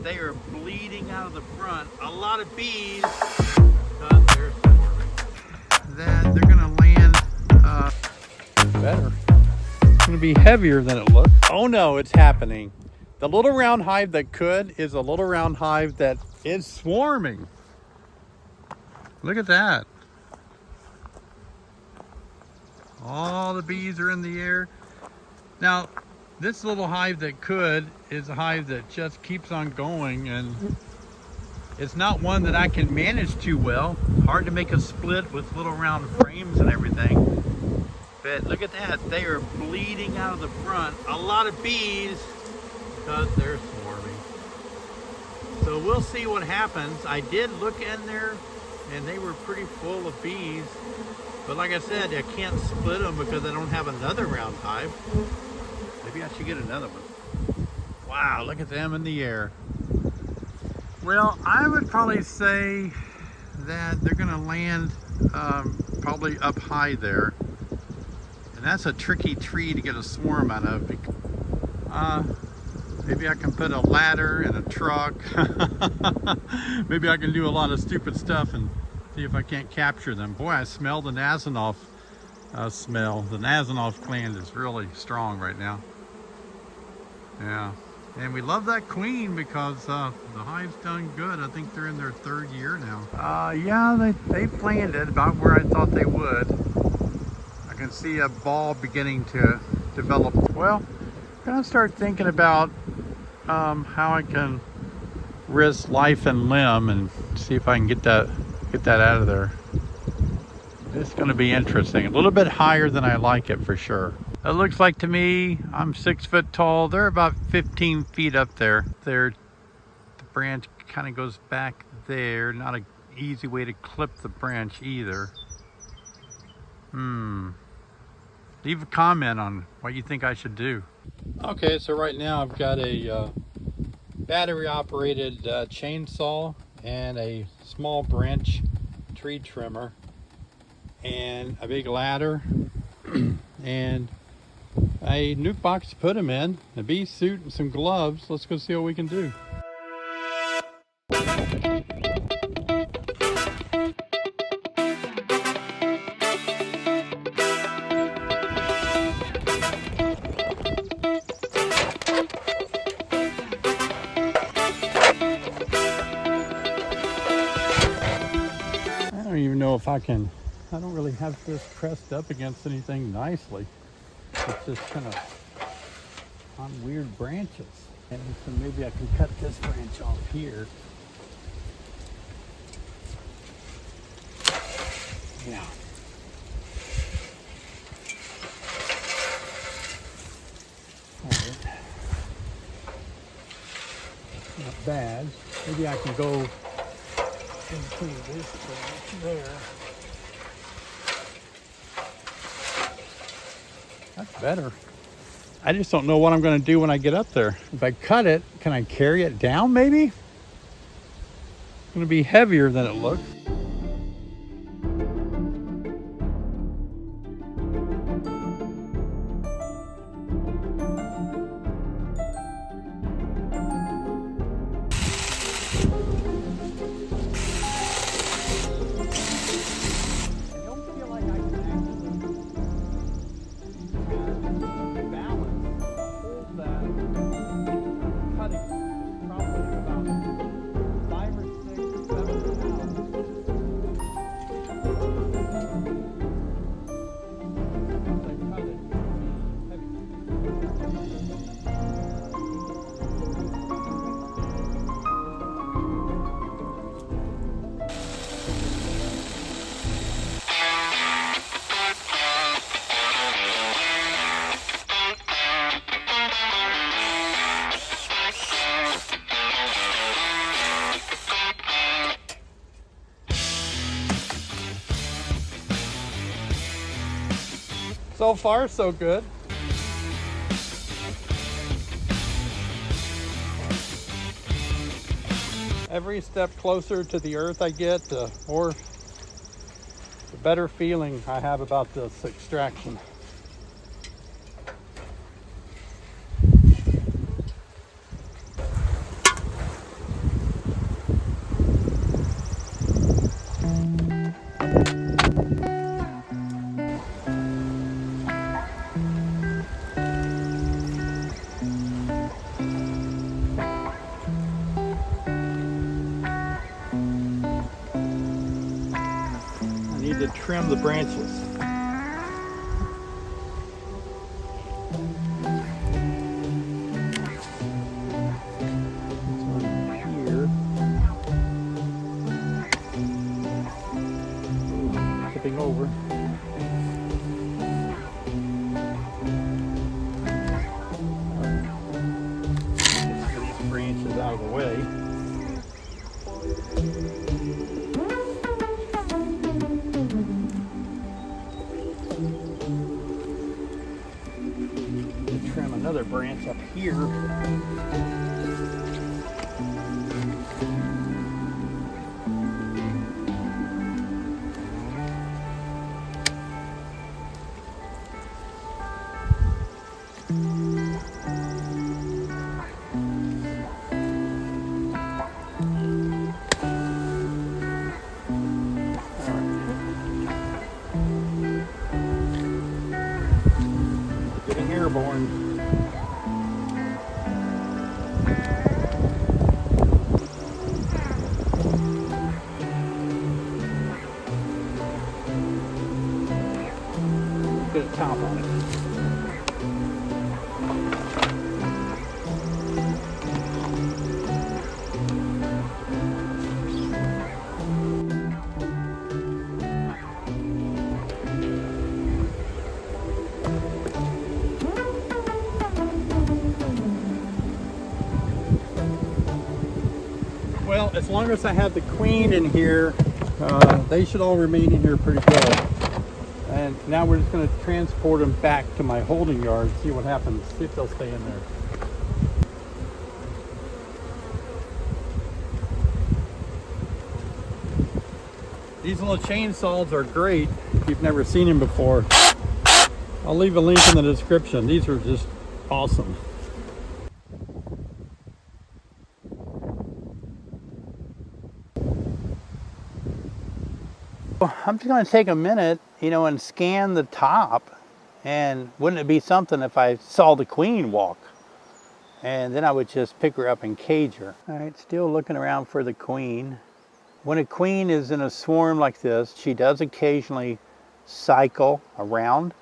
They are bleeding out of the front. A lot of bees. Then they're gonna land better. It's gonna be heavier than it looks. Oh no, it's happening. The little round hive that could is a little round hive that is swarming. Look at that. All the bees are in the air. Now, this little hive that could is a hive that just keeps on going, and it's not one that I can manage too well. Hard to make a split with little round frames and everything. But look at that, they are bleeding out of the front. A lot of bees because they're swarming. So we'll see what happens. I did look in there and they were pretty full of bees. But like I said, I can't split them because I don't have another round hive. Maybe I should get another one. Wow, look at them in the air. Well, I would probably say that they're gonna land probably up high there. And that's a tricky tree to get a swarm out of. Maybe I can put a ladder in a truck. Maybe I can do a lot of stupid stuff and see if I can't capture them. Boy, I smell the Nasonov smell. The Nasonov gland is really strong right now. Yeah, and we love that queen because the hive's done good. I think they're in their 3rd year now. Yeah, they've landed about where I thought they would. I can see a ball beginning to develop. Well, I'm gonna start thinking about how I can risk life and limb and see if I can get that out of there. It's going to be interesting. A little bit higher than I like it for sure. It looks like to me, I'm 6 foot tall. They're about 15 feet up there. The branch kind of goes back there. Not an easy way to clip the branch either. Leave a comment on what you think I should do. Okay, so right now I've got a battery operated chainsaw and a small branch tree trimmer and a big ladder and a nuke box to put them in, a bee suit and some gloves. Let's go see what we can do. I don't even know if I don't really have this pressed up against anything nicely. It's just kind of on weird branches. And so maybe I can cut this branch off here. Yeah. All right. Not bad. Maybe I can go into this branch there. That's better. I just don't know what I'm going to do when I get up there. If I cut it, can I carry it down maybe? It's going to be heavier than it looks. So far, so good. Every step closer to the earth I get, the better feeling I have about this extraction. need to trim the branches. Tipping over. Get these branches out of the way. Trim another branch up here. Getting airborne. Get a top on it. Well, as long as I have the queen in here, they should all remain in here pretty good. And now we're just going to transport them back to my holding yard, see what happens, see if they'll stay in there. These little chainsaws are great if you've never seen them before. I'll leave a link in the description. These are just awesome. I'm just going to take a minute, and scan the top. And wouldn't it be something if I saw the queen walk? And then I would just pick her up and cage her. All right, still looking around for the queen. When a queen is in a swarm like this, she does occasionally cycle around,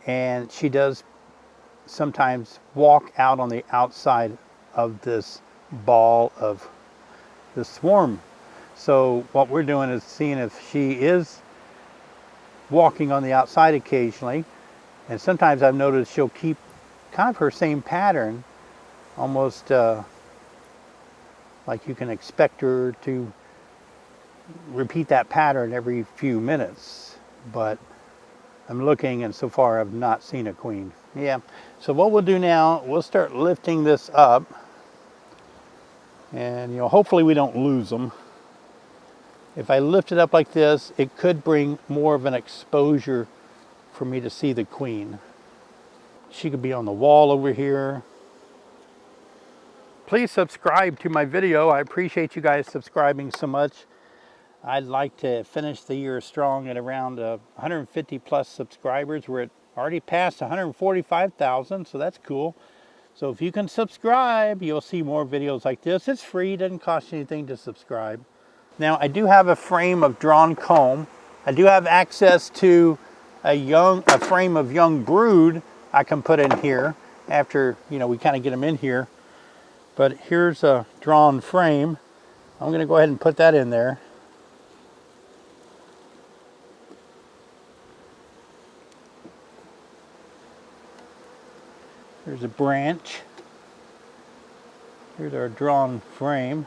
and she does sometimes walk out on the outside of this ball of the swarm. So what we're doing is seeing if she is walking on the outside occasionally, and sometimes I've noticed she'll keep kind of her same pattern, almost like you can expect her to repeat that pattern every few minutes. But I'm looking, and so far I've not seen a queen. Yeah, so what we'll do now, we'll start lifting this up, and hopefully we don't lose them. If I lift it up like this, it could bring more of an exposure for me to see the queen. She could be on the wall over here. Please subscribe to my video. I appreciate you guys subscribing so much. I'd like to finish the year strong at around 150 plus subscribers. We're already past 145,000, so that's cool. So if you can subscribe, you'll see more videos like this. It's free, doesn't cost you anything to subscribe. Now, I do have a frame of drawn comb. I do have access to a frame of young brood I can put in here after, we kind of get them in here. But here's a drawn frame. I'm going to go ahead and put that in there. There's a branch. Here's our drawn frame.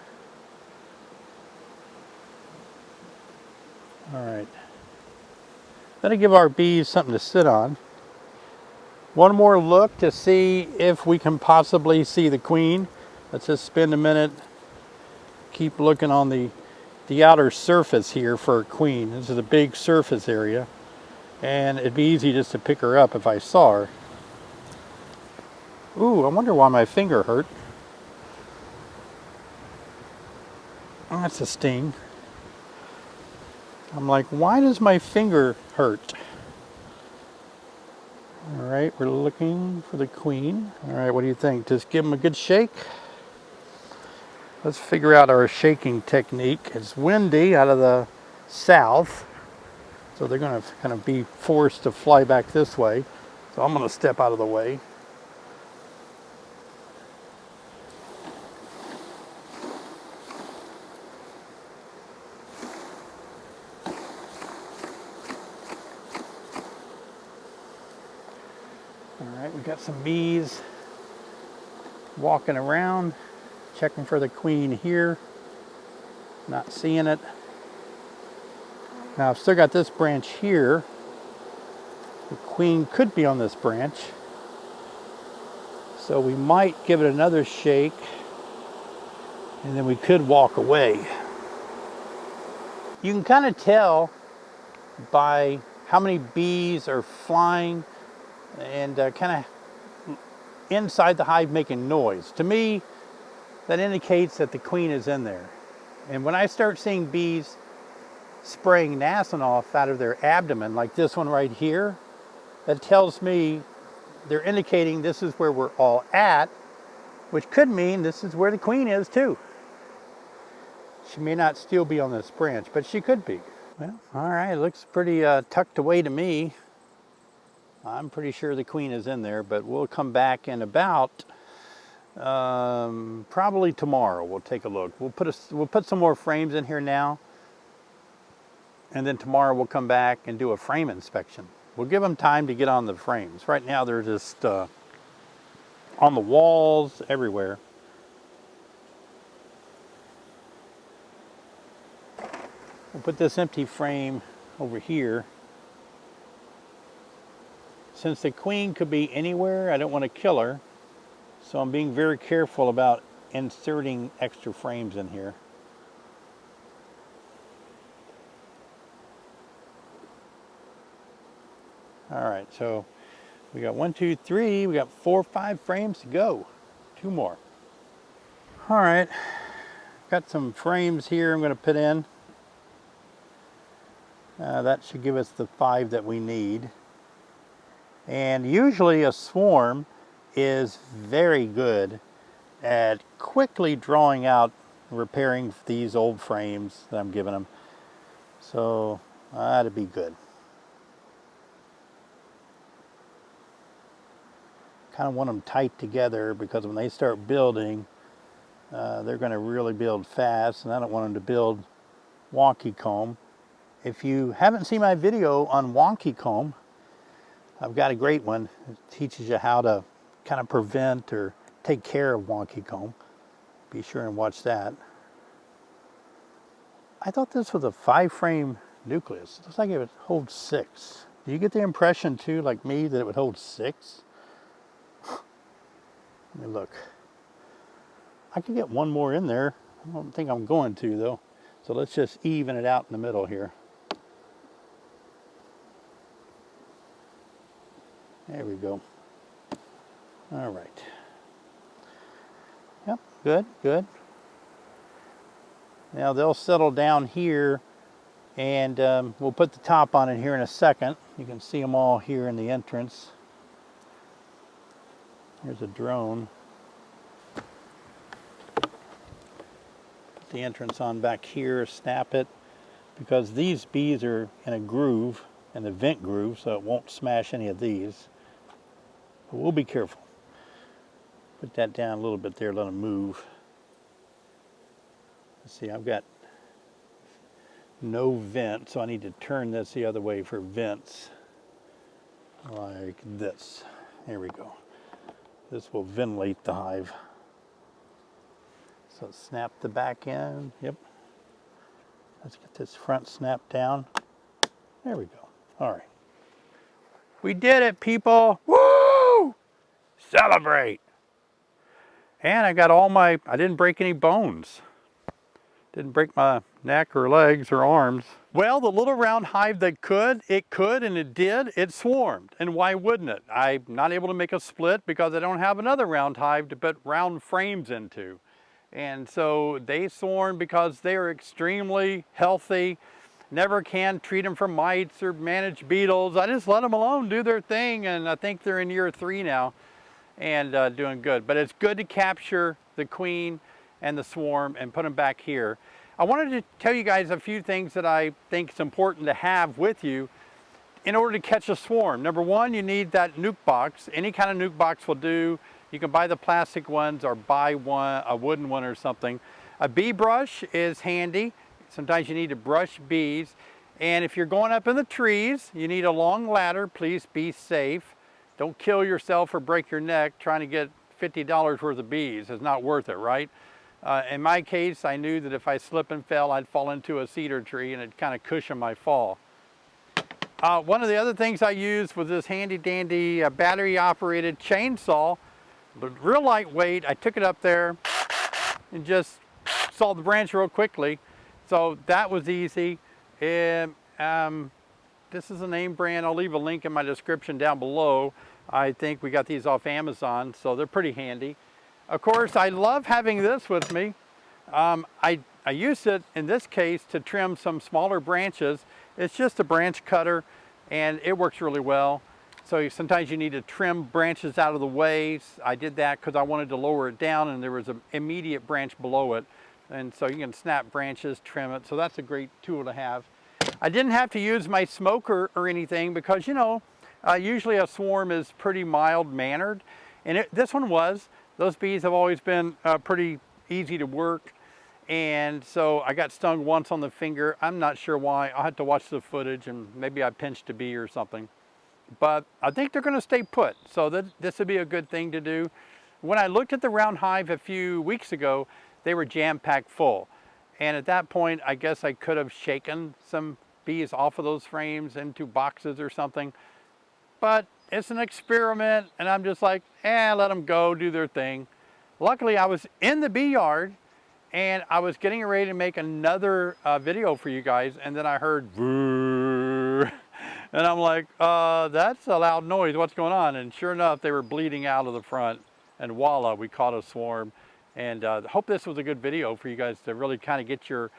All right. That'll give our bees something to sit on. One more look to see if we can possibly see the queen. Let's just spend a minute, keep looking on the outer surface here for a queen. This is a big surface area, and it'd be easy just to pick her up if I saw her. Ooh, I wonder why my finger hurt. That's a sting. I'm like, why does my finger hurt? All right, we're looking for the queen. All right, what do you think? Just give them a good shake. Let's figure out our shaking technique. It's windy out of the south. So they're going to kind of be forced to fly back this way. So I'm going to step out of the way. All right, we've got some bees walking around, checking for the queen here. Not seeing it. Now I've still got this branch here. The queen could be on this branch. So we might give it another shake and then we could walk away. You can kind of tell by how many bees are flying and kind of inside the hive making noise. To me, that indicates that the queen is in there. And when I start seeing bees spraying Nasinoff out of their abdomen, like this one right here, that tells me they're indicating this is where we're all at, which could mean this is where the queen is too. She may not still be on this branch, but she could be. Well, all right, it looks pretty tucked away to me. I'm pretty sure the queen is in there, but we'll come back in about probably tomorrow. We'll take a look. We'll put some more frames in here now, and then tomorrow we'll come back and do a frame inspection. We'll give them time to get on the frames. Right now they're just on the walls everywhere. We'll put this empty frame over here. Since the queen could be anywhere, I don't want to kill her. So I'm being very careful about inserting extra frames in here. All right, so we got 1, 2, 3, we got 4, 5 frames to go. 2 more. All right, got some frames here I'm going to put in. That should give us the 5 that we need. And usually a swarm is very good at quickly drawing out, repairing these old frames that I'm giving them. So that'd be good. Kind of want them tight together because when they start building, they're going to really build fast, and I don't want them to build wonky comb. If you haven't seen my video on wonky comb, I've got a great one. It teaches you how to kind of prevent or take care of wonky comb. Be sure and watch that. I thought this was a 5-frame nucleus. It looks like it would hold 6. Do you get the impression too, like me, that it would hold 6? Let me look. I could get 1 more in there. I don't think I'm going to though. So let's just even it out in the middle here. There we go. All right. Yep, good, good. Now they'll settle down here, and we'll put the top on it here in a second. You can see them all here in the entrance. Here's a drone. Put the entrance on back here, snap it, because these bees are in a groove, in the vent groove, so it won't smash any of these. But we'll be careful. Put that down a little bit there, let them move. Let's see, I've got no vent, so I need to turn this the other way for vents. Like this. There we go. This will ventilate the hive. So snap the back end. Yep. Let's get this front snap down. There we go. All right. We did it, people. Woo! Celebrate. And I got I didn't break any bones. Didn't break my neck or legs or arms. Well, the little round hive that it could and it did, it swarmed. And why wouldn't it? I'm not able to make a split because I don't have another round hive to put round frames into. And so they swarmed because they are extremely healthy. Never can treat them for mites or manage beetles. I just let them alone do their thing, and I think they're in year 3 now and doing good. But it's good to capture the queen and the swarm and put them back here. I wanted to tell you guys a few things that I think is important to have with you in order to catch a swarm. Number one, you need that nuke box. Any kind of nuke box will do. You can buy the plastic ones or buy one, a wooden one or something. A bee brush is handy. Sometimes you need to brush bees. And if you're going up in the trees, you need a long ladder. Please be safe. Don't kill yourself or break your neck trying to get $50 worth of bees. It's not worth it, right? In my case, I knew that if I slipped and fell, I'd fall into a cedar tree and it'd kind of cushion my fall. One of the other things I used was this handy dandy battery operated chainsaw, but real lightweight. I took it up there and just sawed the branch real quickly. So that was easy. And this is a name brand. I'll leave a link in my description down below. I think we got these off Amazon, so they're pretty handy. Of course, I love having this with me. I use it in this case to trim some smaller branches. It's just a branch cutter and it works really well. So sometimes you need to trim branches out of the way. I did that because I wanted to lower it down and there was an immediate branch below it. And so you can snap branches, trim it. So that's a great tool to have. I didn't have to use my smoker or anything because, you know, usually a swarm is pretty mild-mannered. And this one was. Those bees have always been pretty easy to work. And so I got stung once on the finger. I'm not sure why. I'll have to watch the footage and maybe I pinched a bee or something. But I think they're going to stay put. So this would be a good thing to do. When I looked at the round hive a few weeks ago, they were jam-packed full. And at that point, I guess I could have shaken some bees off of those frames into boxes or something. But it's an experiment and I'm just like, let them go, do their thing. Luckily, I was in the bee yard and I was getting ready to make another video for you guys, and then I heard and I'm like, that's a loud noise, what's going on? And sure enough, they were bleeding out of the front, and voila, we caught a swarm. And I hope this was a good video for you guys to really kind of get your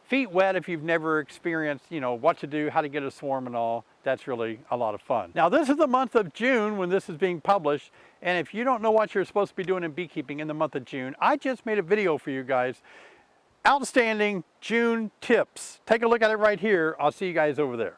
feet wet if you've never experienced, you know, what to do, how to get a swarm and all. That's really a lot of fun. Now, this is the month of June when this is being published. And if you don't know what you're supposed to be doing in beekeeping in the month of June, I just made a video for you guys. Outstanding June tips. Take a look at it right here. I'll see you guys over there.